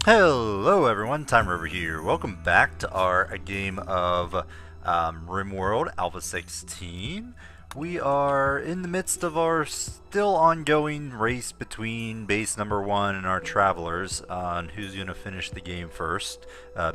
Hello everyone, Tymerover here. Welcome back to our game of RimWorld Alpha 16. We are in the midst of our still ongoing race between base number 1 and our travelers on who's going to finish the game first.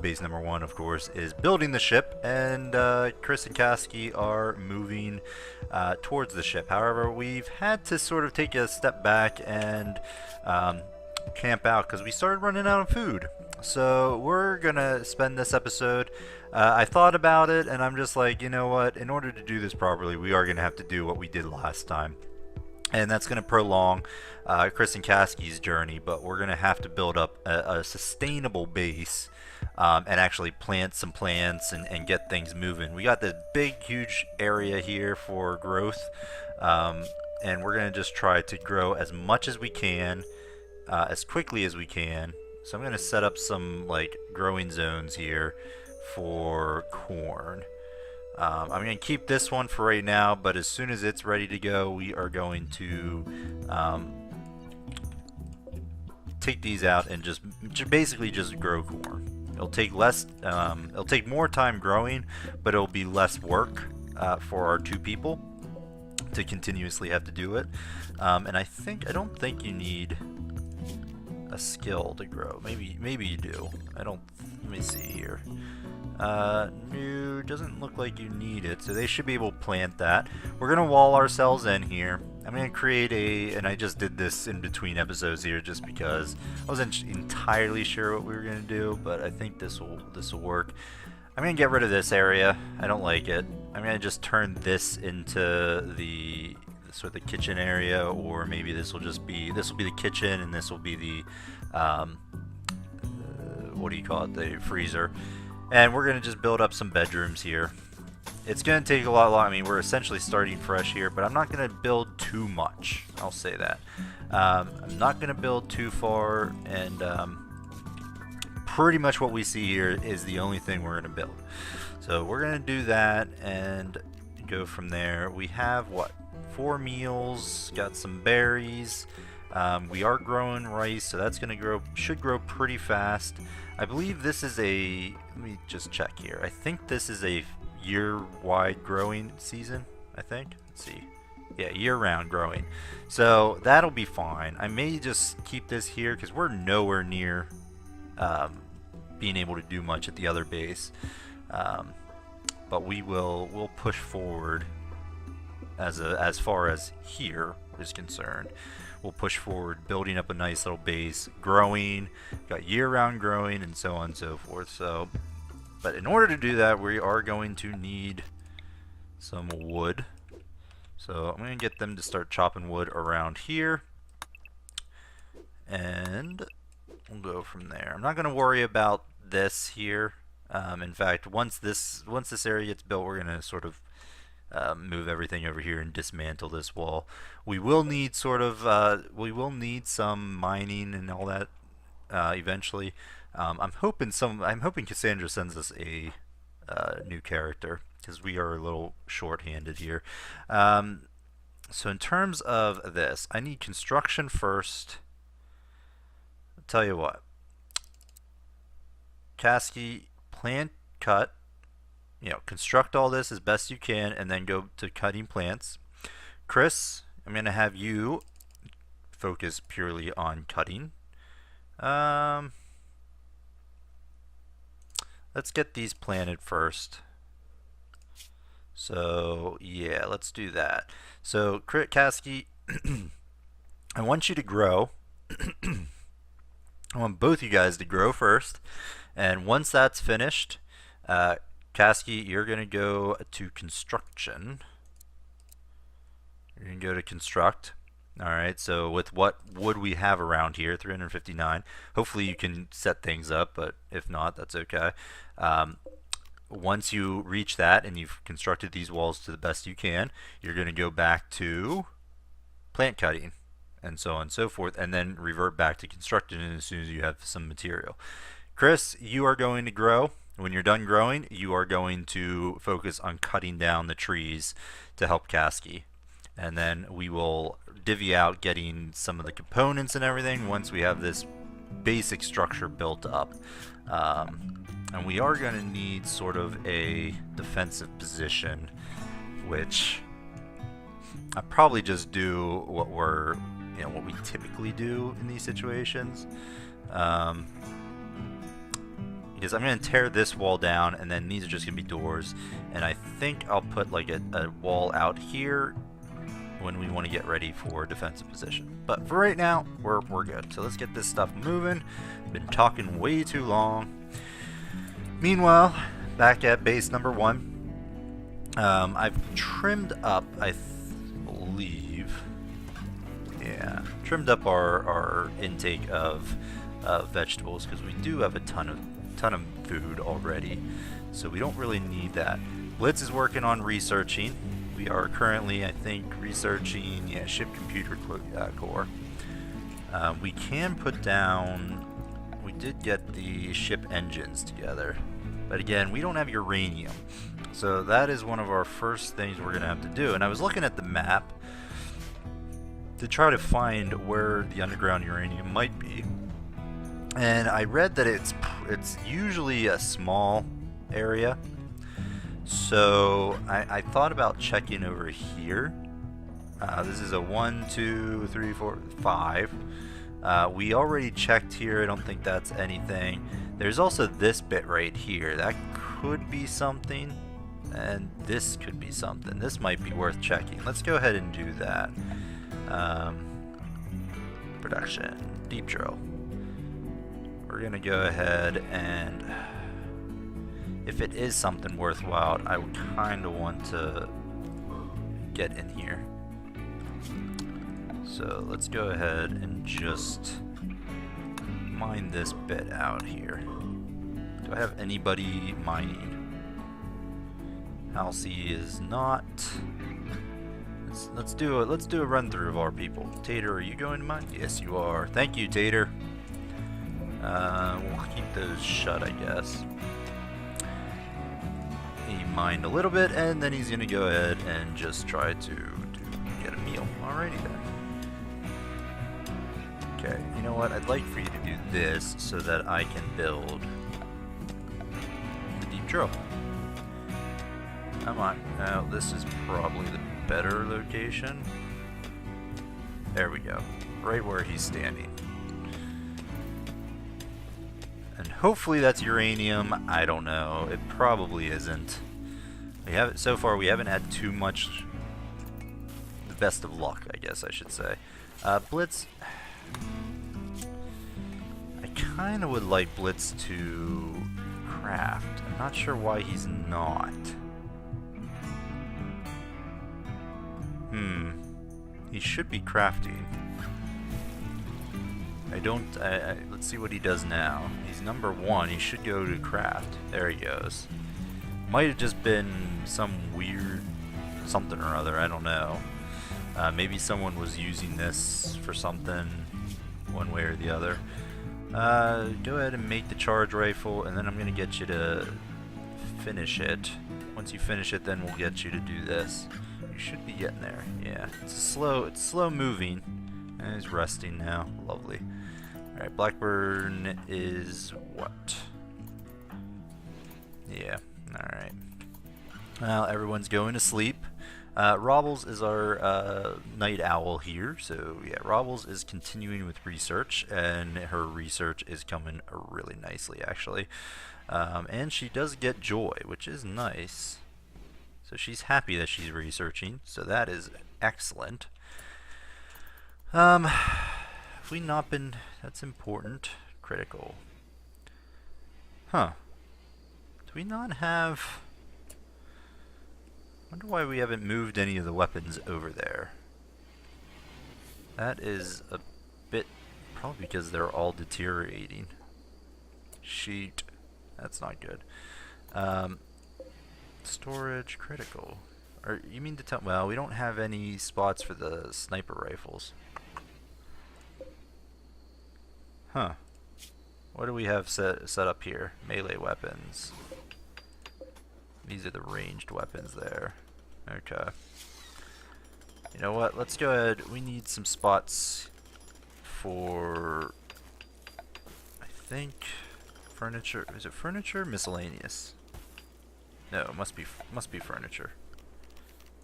Base number 1, of course, is building the ship, and Chris and Kasky are moving towards the ship. However, we've had to sort of take a step back and camp out because we started running out of food. So we're gonna spend this episode. I thought about it and I'm just like, you know what? In order to do this properly, we are gonna have to do what we did last time, and that's gonna prolong Chris and Kasky's journey. But we're gonna have to build up a sustainable base and actually plant some plants and get things moving. We got this big, huge area here for growth, and we're gonna just try to grow as much as we can. As quickly as we can. So I'm going to set up some like growing zones here for corn. I'm going to keep this one for right now, but as soon as it's ready to go, we are going to take these out and just basically just grow corn. It'll take it'll take more time growing, but it'll be less work for our two people to continuously have to do it. And I don't think you need a skill to grow. Maybe you do. Let me see here. No, doesn't look like you need it, so they should be able to plant that. We're gonna wall ourselves in here. I'm gonna create and I just did this in between episodes here just because I wasn't entirely sure what we were gonna do, but I think this will work. I'm gonna get rid of this area. I don't like it. I'm gonna just turn this into the sort of the kitchen area, or maybe this will be the kitchen and this will be the what do you call it, the freezer, and we're gonna just build up some bedrooms here. It's gonna take a lot long. I mean, we're essentially starting fresh here, but I'm not gonna build too much, I'll say that. I'm not gonna build too far, and pretty much what we see here is the only thing we're gonna build. So we're gonna do that and go from there. We have what, 4 meals, got some berries. We are growing rice, so that's gonna should grow pretty fast. I believe this is let me just check here. I think this is a year-wide growing season, I think. Let's see. Yeah, year-round growing. So that'll be fine. I may just keep this here because we're nowhere near being able to do much at the other base. But we'll push forward as far as here is concerned. We'll push forward, building up a nice little base, growing, got year-round growing, and so on and so forth. So, but in order to do that, we are going to need some wood. So I'm going to get them to start chopping wood around here, and we'll go from there. I'm not going to worry about this here. In fact, once this area gets built, we're going to sort of move everything over here and dismantle this wall. We will need some mining and all that eventually. I'm hoping Cassandra sends us a new character because we are a little short-handed here. So in terms of this, I need construction first. I'll tell you what, Kasky, plant, cut. Construct all this as best you can and then go to cutting plants. Chris, I'm going to have you focus purely on cutting. Let's get these planted first. So, yeah, let's do that. So, Kasky, I want you to grow. I want both you guys to grow first. And once that's finished, Kasky, you're going to go to construction. You're going to go to construct. Alright, so with what wood we have around here, 359, hopefully you can set things up, but if not, that's okay. Once you reach that and you've constructed these walls to the best you can, you're going to go back to plant cutting and so on and so forth, and then revert back to constructing as soon as you have some material. Chris, you are going to grow. When you're done growing, you are going to focus on cutting down the trees to help Kasky. And then we will divvy out getting some of the components and everything once we have this basic structure built up. And we are going to need sort of a defensive position, which I probably just do what what we typically do in these situations. Because I'm going to tear this wall down, and then these are just going to be doors. And I think I'll put like a wall out here when we want to get ready for defensive position. But for right now, we're good. So let's get this stuff moving. Been talking way too long. Meanwhile, back at base number 1, I've trimmed up, I believe, trimmed up our intake of vegetables, because we do have a ton of food already, so we don't really need that. Blitz is working on researching. We are currently, I think, researching ship computer core. We can put down. We did get the ship engines together, but again, we don't have uranium, so that is one of our first things we're gonna have to do. And I was looking at the map to try to find where the underground uranium might be, and I read that it's usually a small area. So I thought about checking over here. This is a 1, 2, 3, 4, 5. We already checked here. I don't think that's anything. There's also this bit right here. That could be something, and this could be something. This might be worth checking. Let's go ahead and do that. Production, deep drill. We're gonna go ahead and, if it is something worthwhile, I would kind of want to get in here. So let's go ahead and just mine this bit out here. Do I have anybody mining? Halsey is not. Let's do a run through of our people. Tater, are you going to mine? Yes, you are. Thank you, Tater. We'll keep those shut, I guess. He mined a little bit, and then he's gonna go ahead and just try to get a meal. Alrighty then. Okay, you know what? I'd like for you to do this so that I can build the deep drill. Come on. Now, this is probably the better location. There we go. Right where he's standing. And hopefully that's uranium. I don't know. It probably isn't. We haven't, so far we haven't had too much. The best of luck, I guess I should say. Blitz. I kind of would like Blitz to craft. I'm not sure why he's not. He should be crafting. Let's see what he does now. He's number 1. He should go to craft. There he goes. Might have just been some weird something or other. I don't know. Maybe someone was using this for something, one way or the other. Go ahead and make the charge rifle, and then I'm gonna get you to finish it. Once you finish it, then we'll get you to do this. You should be getting there. Yeah, it's slow moving. And he's resting now. Lovely. Alright, Blackburn is what? Yeah, alright. Well, everyone's going to sleep. Robbles is our night owl here, so yeah, Robbles is continuing with research, and her research is coming really nicely, actually. And she does get joy, which is nice. So she's happy that she's researching, so that is excellent. Have we not been... That's important. Critical. Huh. Do we not have... I wonder why we haven't moved any of the weapons over there. That is a bit... Probably because they're all deteriorating. Sheet. That's not good. Storage, critical. Or you mean to tell... Well, we don't have any spots for the sniper rifles. Huh. What do we have set up here? Melee weapons. These are the ranged weapons there. Okay. You know what? Let's go ahead. We need some spots for think furniture. Is it furniture? Miscellaneous. No, it must be furniture.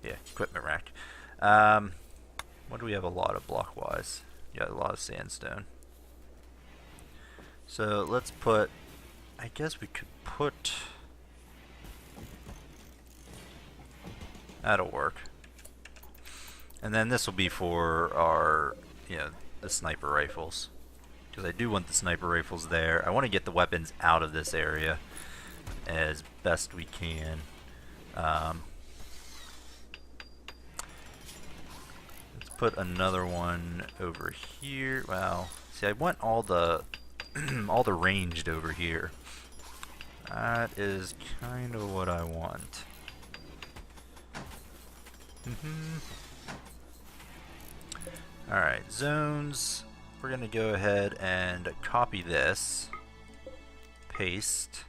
Yeah, equipment rack. What do we have a lot of block-wise? Got a lot of sandstone. So let's put. I guess we could put. That'll work. And then this will be for our, the sniper rifles. Because I do want the sniper rifles there. I want to get the weapons out of this area as best we can. Let's put another one over here. Well, see, I want all the all the ranged over here. That is kind of what I want. Alright, zones. We're going to go ahead and copy this. Paste.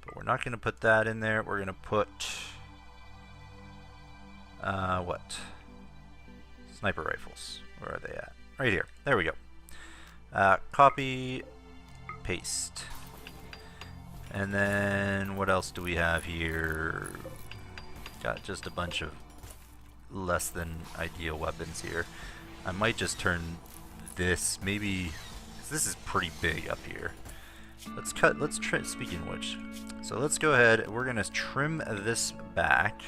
But we're not going to put that in there. We're going to put... what? Sniper rifles. Where are they at? Right here. There we go. Copy. Paste. And then what else do we have here? Got just a bunch of less than ideal weapons here. I might just turn this, maybe, this is pretty big up here. Let's trim, speaking of which, so let's go ahead, we're gonna trim this back.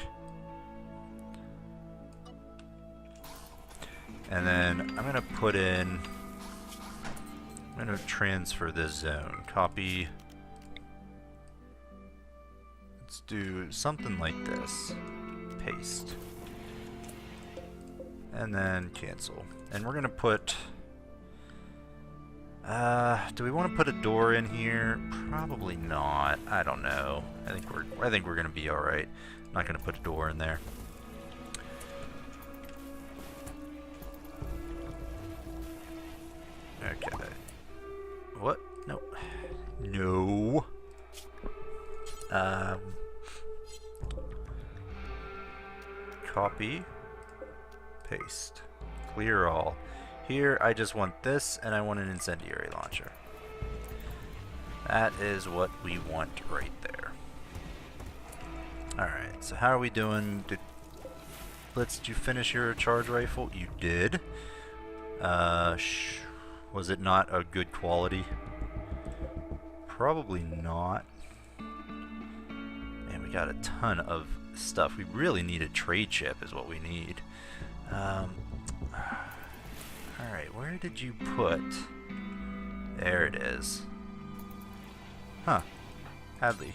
And then I'm gonna put in, I'm gonna transfer this zone. Copy. Let's do something like this. Paste. And then cancel. And we're gonna put. Do we want to put a door in here? Probably not. I don't know. I think we're gonna be all right. I'm not gonna put a door in there. Okay. What? No. No. Copy. Paste. Clear all. Here I just want this and I want an incendiary launcher. That is what we want right there. Alright, so how are we doing? Did you finish your charge rifle? You did. Was it not a good quality? Probably not. Man, we got a ton of stuff. We really need a trade ship is what we need. Alright, where did you put... There it is. Huh. Hadley.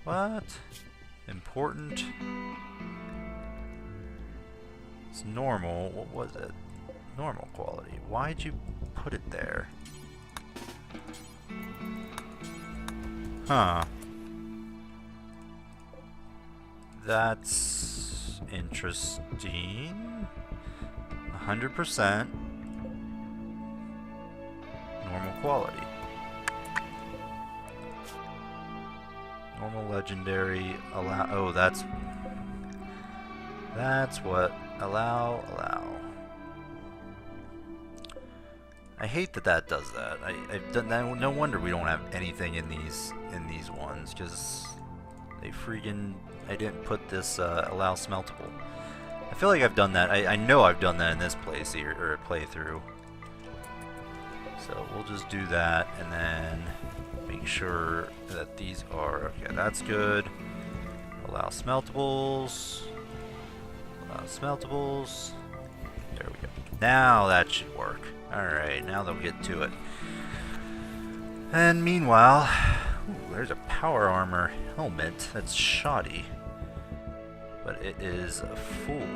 What? Important. It's normal. What was it? Normal quality. Why'd you put it there? Huh. That's interesting. 100% normal quality. Normal legendary allow. Oh, that's what allow. I hate that does that. I've done that. No wonder we don't have anything in these ones, because they freaking. I didn't put this allow smeltable. I feel like I've done that. I know I've done that in this place here, or playthrough. So we'll just do that and then make sure that these are okay. That's good. Allow smeltables. Allow smeltables. There we go. Now that should work. Alright, now they'll get to it. And meanwhile, ooh, there's a power armor helmet that's shoddy, but it is full.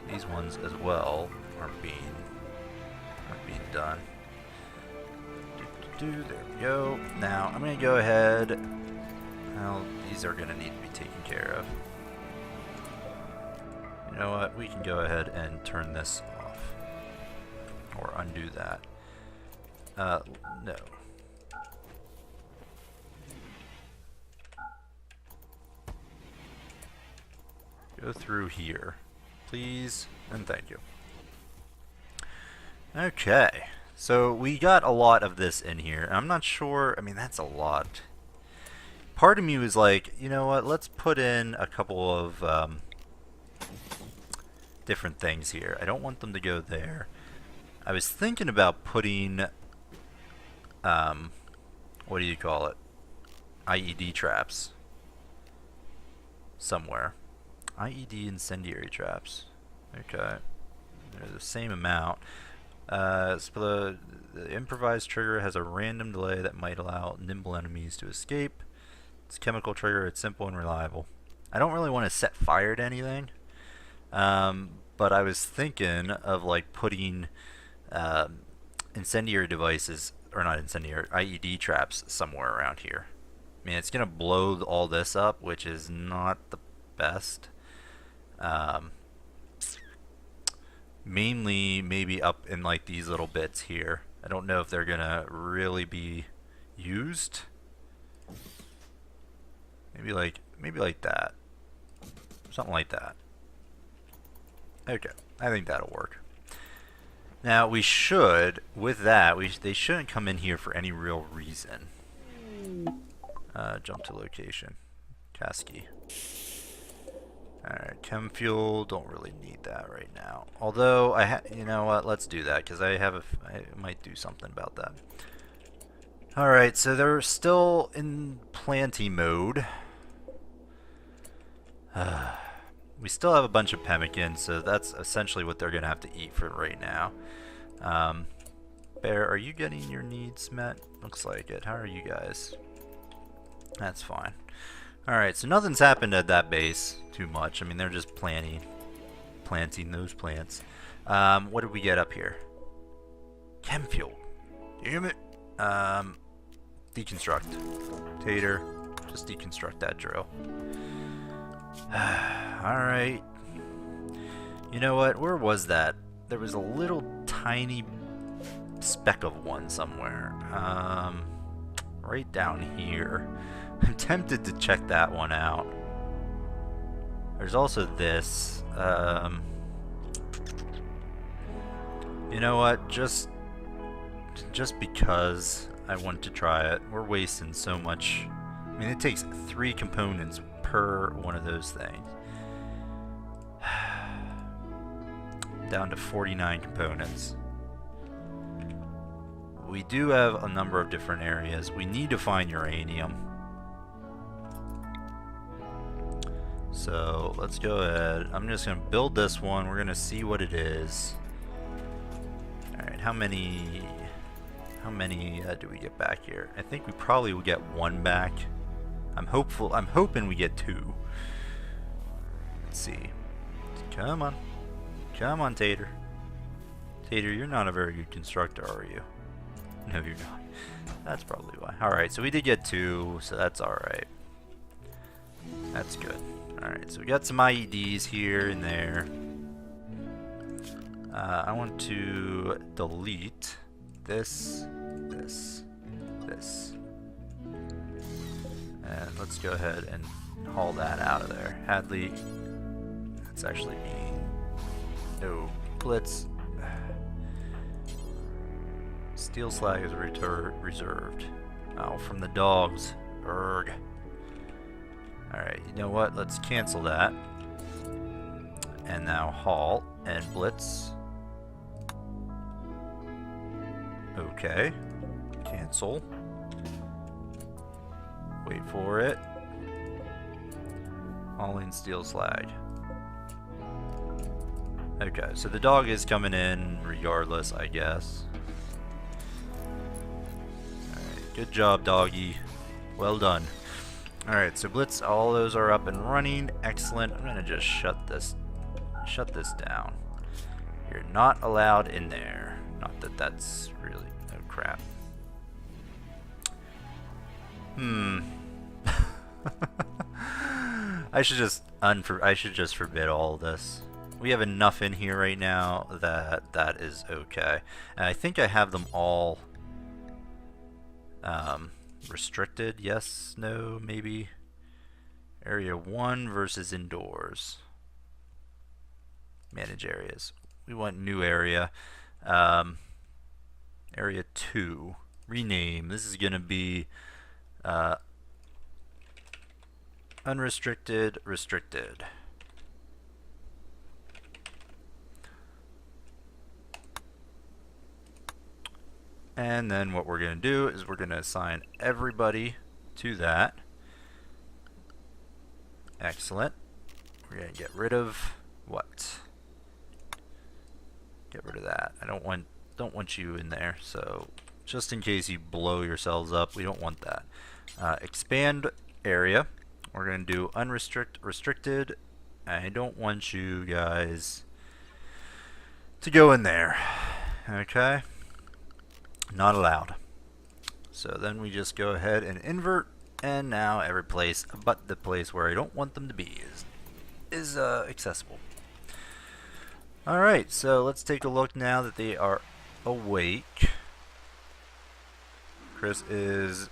These ones as well aren't being done. There we go. Now I'm gonna go ahead. Well, these are gonna need to be taken care of. You know what? We can go ahead and turn this off. Or undo that. No. Go through here, please, and thank you. Okay, so we got a lot of this in here. I'm not sure, I mean, that's a lot. Part of me was like, you know what, let's put in a couple of different things here. I don't want them to go there. I was thinking about putting, what do you call it? IED traps somewhere. IED incendiary traps. Okay. They're the same amount. So the improvised trigger has a random delay that might allow nimble enemies to escape. It's a chemical trigger. It's simple and reliable. I don't really want to set fire to anything. But I was thinking of like putting incendiary devices, or not incendiary, IED traps somewhere around here. I mean, it's going to blow all this up, which is not the best. Mainly maybe up in like these little bits here. I don't know if they're going to really be used. Maybe like that. Something like that. Okay, I think that'll work. Now we should, with that, they shouldn't come in here for any real reason. Jump to location. Casky. Alright, chem fuel, don't really need that right now. Although, you know what, let's do that, because I might do something about that. Alright, so they're still in planting mode. We still have a bunch of pemmican, so that's essentially what they're going to have to eat for right now. Bear, are you getting your needs met? Looks like it. How are you guys? That's fine. Alright, so nothing's happened at that base too much. I mean, they're just planting those plants. What did we get up here? Chem fuel. Damn it. Deconstruct. Tater, just deconstruct that drill. Alright. You know what? Where was that? There was a little tiny speck of one somewhere. Right down here. I'm tempted to check that one out. There's also this. You know what? Just because I want to try it. We're wasting so much. I mean, it takes 3 components per one of those things. Down to 49 components. We do have a number of different areas. We need to find uranium. So let's go ahead. I'm just going to build this one. We're going to see what it is. Alright, how many do we get back here? I think we probably will get 1 back. I'm hoping we get 2. Let's see. Come on. Come on, Tater. Tater, you're not a very good constructor, are you? No, you're not. That's probably why. Alright, so we did get 2, so that's alright. That's good. Alright, so we got some IEDs here and there. I want to delete this. And let's go ahead and haul that out of there. Hadley, that's actually mean. No, Blitz. Steel slag is reserved. Oh, from the dogs. Erg. Alright, you know what? Let's cancel that. And now haul and Blitz. Okay. Cancel. Wait for it. Hauling steel slag. Okay, so the dog is coming in regardless, I guess. Alright, good job, doggy. Well done. Alright, so Blitz, all those are up and running. Excellent. I'm gonna just shut this down. You're not allowed in there. Not that that's really no crap. I should just forbid all of this. We have enough in here right now that is okay. And I think I have them all restricted. Yes, no, maybe. Area 1 versus indoors. Manage areas. We want new area. Area 2. Rename. This is going to be unrestricted, restricted. And then what we're going to do is we're going to assign everybody to that. Excellent. We're going to get rid of what? Get rid of that. I don't want you in there, so just in case you blow yourselves up, we don't want that. Expand area. We're going to do restricted. I don't want you guys to go in there. Okay? Not allowed. So then we just go ahead and invert, and now every place but the place where I don't want them to be is accessible. Alright, so let's take a look now that they are awake. Chris is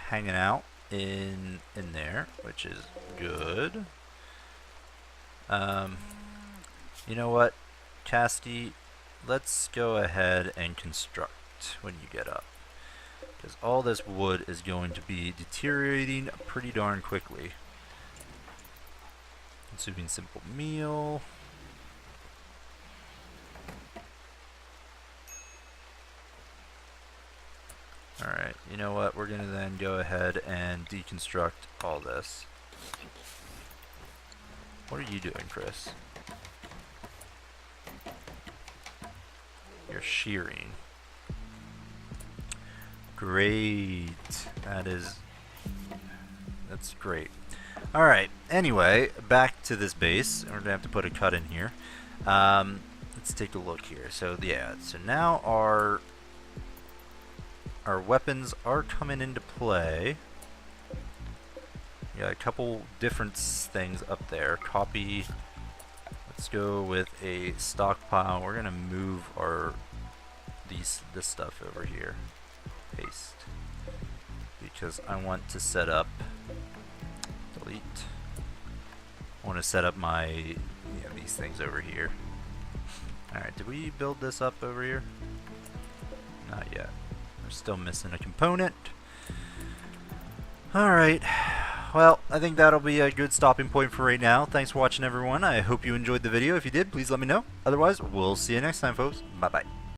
hanging out in there, which is good. You know what, Casty, let's go ahead and construct when you get up, because all this wood is going to be deteriorating pretty darn quickly. Consuming simple meal. Alright, you know what, we're going to then go ahead and deconstruct all this. What are you doing, Chris? You're shearing. Great. That's great. Alright, anyway, back to this base. We're going to have to put a cut in here. Let's take a look here. So yeah, so now our weapons are coming into play. Yeah, a couple different things up there. Copy. Let's go with a stockpile. We're gonna move this stuff over here. Paste. Because I want to set up. Delete. I want to set up my these things over here. Alright, did we build this up over here? Not yet. We're still missing a component. Alright. Well, I think that'll be a good stopping point for right now. Thanks for watching, everyone. I hope you enjoyed the video. If you did, please let me know. Otherwise, we'll see you next time, folks. Bye-bye.